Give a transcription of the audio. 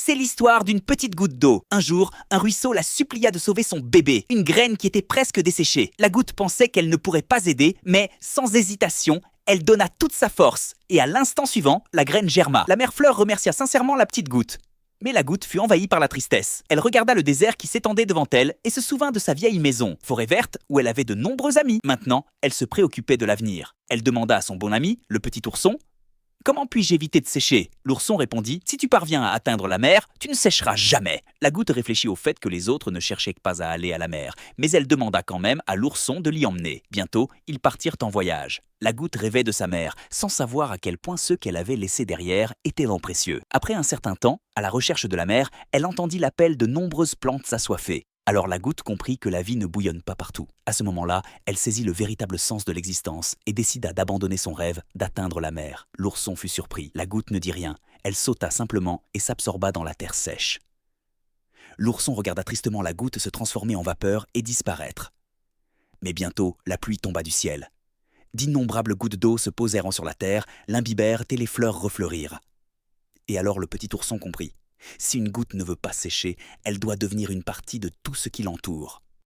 C'est l'histoire d'une petite goutte d'eau. Un jour, un ruisseau la supplia de sauver son bébé, une graine qui était presque desséchée. La goutte pensait qu'elle ne pourrait pas aider, mais sans hésitation, elle donna toute sa force. Et à l'instant suivant, la graine germa. La mère fleur remercia sincèrement la petite goutte. Mais la goutte fut envahie par la tristesse. Elle regarda le désert qui s'étendait devant elle et se souvint de sa vieille maison, forêt verte, où elle avait de nombreux amis. Maintenant, elle se préoccupait de l'avenir. Elle demanda à son bon ami, le petit ourson, « Comment puis-je éviter de sécher ?» L'ourson répondit, « Si tu parviens à atteindre la mer, tu ne sécheras jamais. » La goutte réfléchit au fait que les autres ne cherchaient pas à aller à la mer, mais elle demanda quand même à l'ourson de l'y emmener. Bientôt, ils partirent en voyage. La goutte rêvait de sa mère, sans savoir à quel point ceux qu'elle avait laissés derrière étaient précieux. Après un certain temps, à la recherche de la mer, elle entendit l'appel de nombreuses plantes assoiffées. Alors la goutte comprit que la vie ne bouillonne pas partout. À ce moment-là, elle saisit le véritable sens de l'existence et décida d'abandonner son rêve d'atteindre la mer. L'ourson fut surpris. La goutte ne dit rien. Elle sauta simplement et s'absorba dans la terre sèche. L'ourson regarda tristement la goutte se transformer en vapeur et disparaître. Mais bientôt, la pluie tomba du ciel. D'innombrables gouttes d'eau se posèrent sur la terre, l'imbibèrent et les fleurs refleurirent. Et alors le petit ourson comprit. Si une goutte ne veut pas sécher, elle doit devenir une partie de tout ce qui l'entoure.